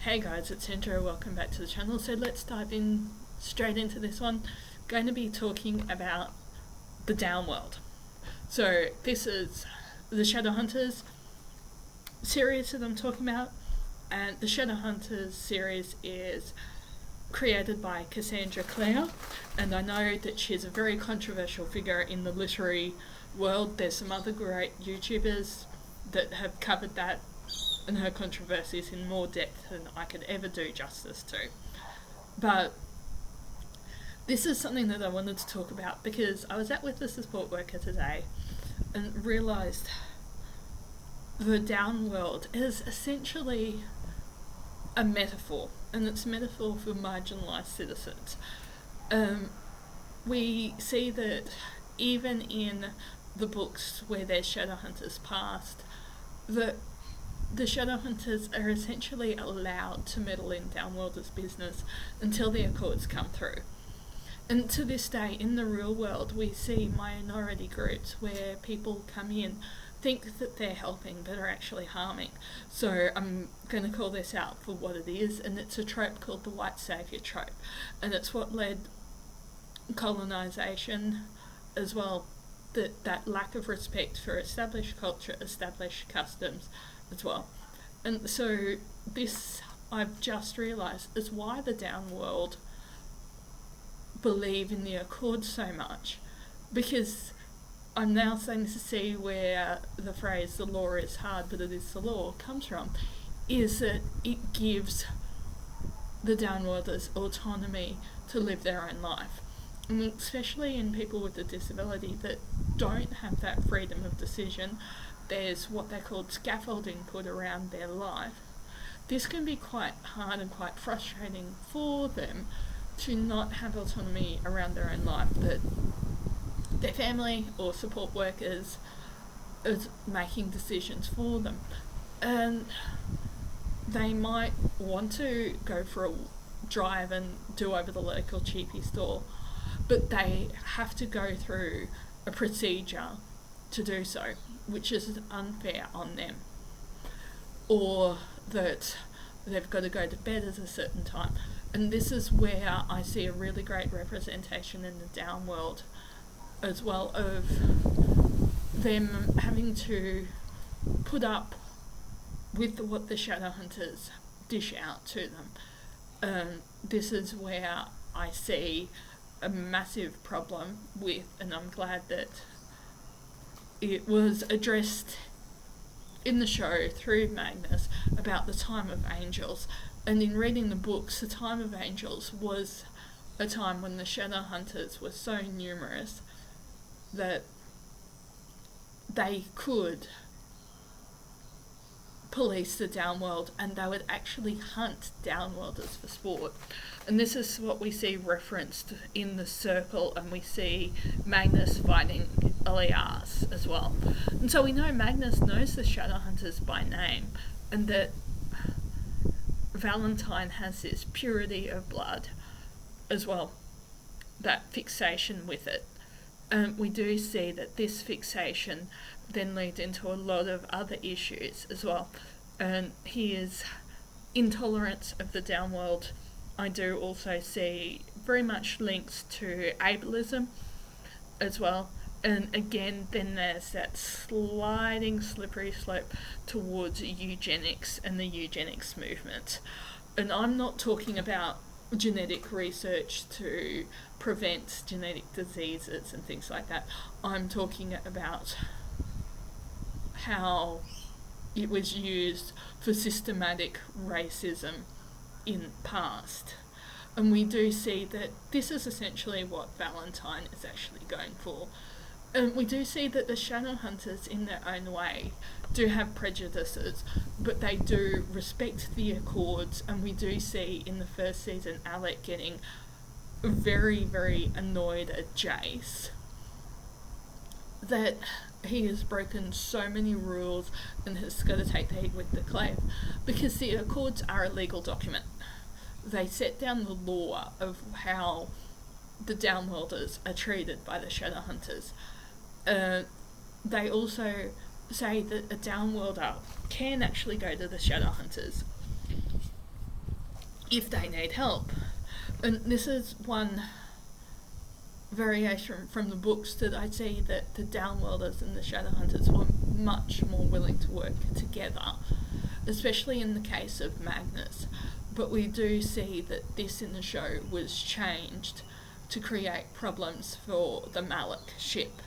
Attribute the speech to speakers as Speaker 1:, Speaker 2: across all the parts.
Speaker 1: Hey guys, it's Cassendra, welcome back to the channel. So let's dive in straight into this one. Going to be talking about the Downworld. So this is the Shadowhunters series that I'm talking about, and the Shadowhunters series is created by Cassendra Clare, and I know that she's a very controversial figure in the literary world. There's some other great YouTubers that have covered that and her controversies in more depth than I could ever do justice to. But this is something that I wanted to talk about because I was out with a support worker today and realised the Downworld is essentially a metaphor, and it's a metaphor for marginalised citizens. We see that even in the books where there's Shadowhunters past, that the Shadowhunters are essentially allowed to meddle in Downworlders' business until the Accords come through. And to this day, in the real world, we see minority groups where people come in, think that they're helping, but are actually harming. So I'm going to call this out for what it is, and it's a trope called the white saviour trope. And it's what led colonisation as well, that lack of respect for established culture, established customs as well. And so this, I've just realised, is why the Downworld believe in the Accord so much, because I'm now starting to see where the phrase "the law is hard but it is the law" comes from, is that it gives the Downworlders autonomy to live their own life, and especially in people with a disability that don't have that freedom of decision. There's what they call scaffolding put around their life. This can be quite hard and quite frustrating for them to not have autonomy around their own life, that their family or support workers is making decisions for them. And they might want to go for a drive and do over the local cheapy store, but they have to go through a procedure to do so, which is unfair on them. Or that they've got to go to bed at a certain time. And this is where I see a really great representation in the Downworld as well, of them having to put up with what the Shadowhunters dish out to them. This is where I see a massive problem with, and I'm glad that it was addressed in the show through Magnus, about the time of Angels. And in reading the books, the time of Angels was a time when the Shadowhunters were so numerous that they could police the Downworld, and they would actually hunt Downworlders for sport. And this is what we see referenced in the Circle, and we see Magnus fighting Elias as well. And so we know Magnus knows the Shadowhunters by name, and that Valentine has this purity of blood as well, that fixation with it. And we do see that this fixation then leads into a lot of other issues as well. And his intolerance of the Downworld, I do also see very much links to ableism as well. And again, then there's that sliding slippery slope towards eugenics and the eugenics movement. And I'm not talking about genetic research to prevent genetic diseases and things like that. I'm talking about how it was used for systematic racism in past. And we do see that this is essentially what Valentine is actually going for. And we do see that the Shadowhunters, in their own way, do have prejudices, but they do respect the Accords. And we do see in the first season Alec getting very, very annoyed at Jace, that he has broken so many rules and has got to take the heat with the Clave, because the Accords are a legal document. They set down the law of how the Downworlders are treated by the Shadowhunters. They also say that a Downworlder can actually go to the Shadowhunters if they need help. And this is one variation from the books that I see that the Downworlders and the Shadowhunters were much more willing to work together, especially in the case of Magnus. But we do see that this in the show was changed to create problems for the Malak ship,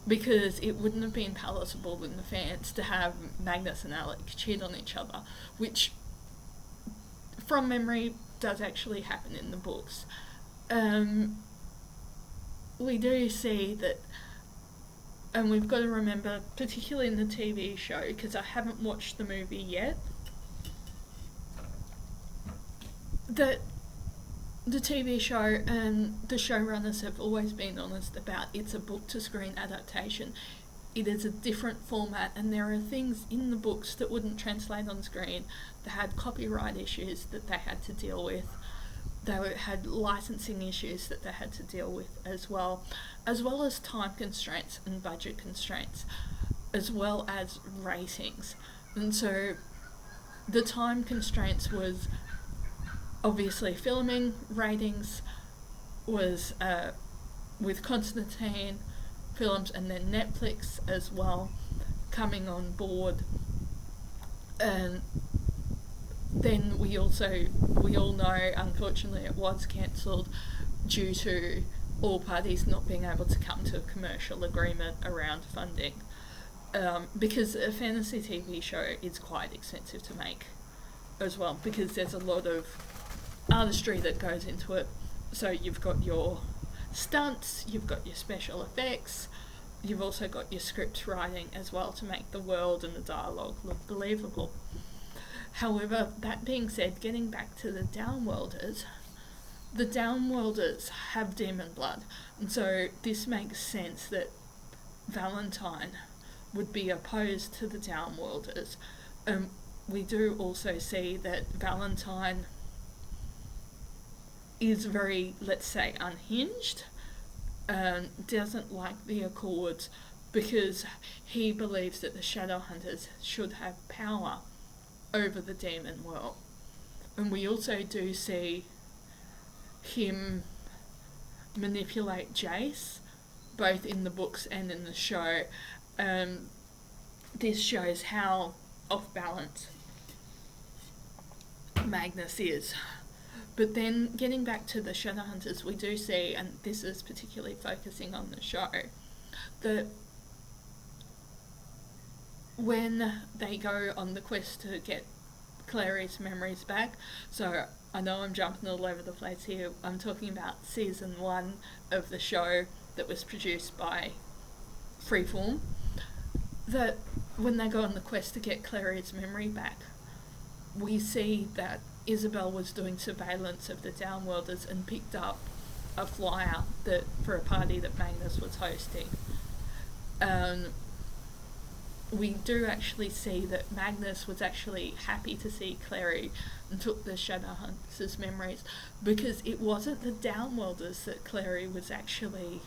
Speaker 1: because it wouldn't have been palatable in the fans to have Magnus and Alec cheat on each other, which, from memory, does actually happen in the books. We do see that, and we've got to remember, particularly in the TV show, because I haven't watched the movie yet, that the TV show and the showrunners have always been honest about it's a book-to-screen adaptation. It is a different format, and there are things in the books that wouldn't translate on screen, that had copyright issues that they had to deal with. They had licensing issues that they had to deal with as well as time constraints and budget constraints, as well as ratings. And so the time constraints was obviously filming, ratings was with Constantine films, and then Netflix as well coming on board. And then we all know, unfortunately, it was cancelled due to all parties not being able to come to a commercial agreement around funding, because a fantasy TV show is quite expensive to make as well, because there's a lot of artistry that goes into it. So you've got your stunts, you've got your special effects, you've also got your script writing as well to make the world and the dialogue look believable. However, that being said, getting back to the Downworlders have demon blood, and so this makes sense that Valentine would be opposed to the Downworlders. We do also see that Valentine is very, let's say, unhinged, doesn't like the Accords, because he believes that the Shadowhunters should have power over the demon world. And we also do see him manipulate Jace, both in the books and in the show. This shows how off balance Magnus is. But then, getting back to the Shadowhunters, we do see, and this is particularly focusing on the show, that when they go on the quest to get Clary's memories back, so I know I'm jumping all over the place here, I'm talking about season 1 of the show that was produced by Freeform, that when they go on the quest to get Clary's memory back, we see that Isabel was doing surveillance of the Downworlders and picked up a flyer for a party that Magnus was hosting. We do actually see that Magnus was actually happy to see Clary and took the Shadowhunters' memories, because it wasn't the Downworlders that Clary was actually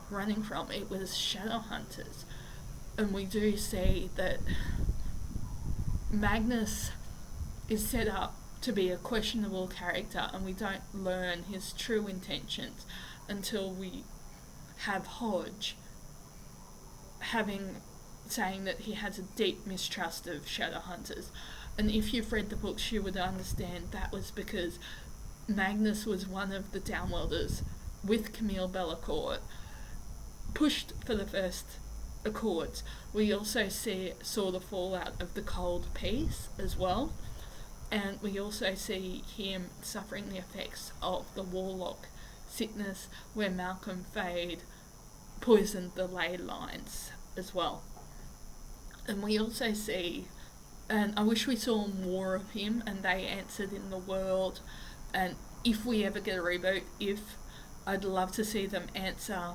Speaker 1: running from, it was Shadowhunters. And we do see that Magnus is set up to be a questionable character, and we don't learn his true intentions until we have Hodge saying that he has a deep mistrust of Shadowhunters. And if you've read the books, you would understand that was because Magnus was one of the Downworlders with Camille Bellecourt, pushed for the first Accords. We also saw the fallout of the Cold Peace as well, and we also see him suffering the effects of the Warlock sickness, where Malcolm Fade poisoned the ley lines as well. And we also see, and I wish we saw more of him, and they answered in the world, and if we ever get a reboot, I'd love to see them answer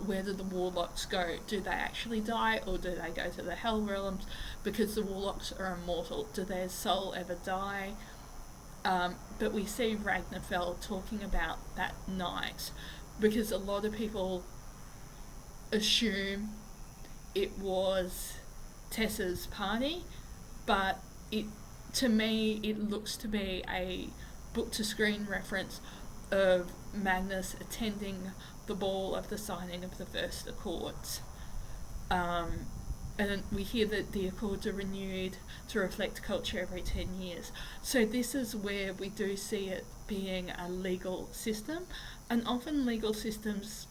Speaker 1: where do the Warlocks go? Do they actually die, or do they go to the Hell Realms? Because the Warlocks are immortal. Do their soul ever die? But we see Ragnarfell talking about that night, because a lot of people assume it was Tessa's party, but it to me it looks to be a book to screen reference of Magnus attending the ball of the signing of the first Accords. And we hear that the Accords are renewed to reflect culture every 10 years. So this is where we do see it being a legal system, and often legal systems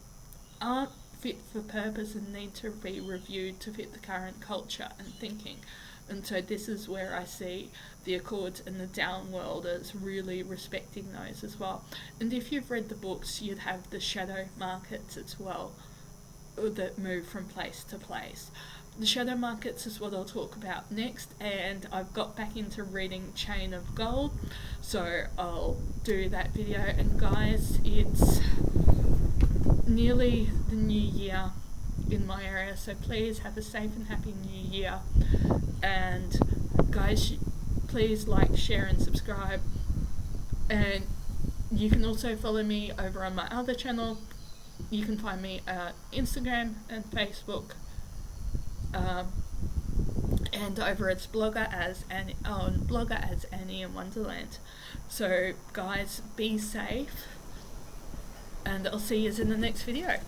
Speaker 1: aren't fit for purpose and need to be reviewed to fit the current culture and thinking. And so this is where I see the Accords and the Downworlders really respecting those as well. And if you've read the books, you'd have the shadow markets as well that move from place to place. The shadow markets is what I'll talk about next, and I've got back into reading Chain of Gold, so I'll do that video. And guys, it's nearly the new year in my area, so please have a safe and happy new year. And guys, please like, share and subscribe, and you can also follow me over on my other channel. You can find me at Instagram and Facebook, and over at Blogger as Annie in Wonderland. So guys, be safe, and I'll see you in the next video.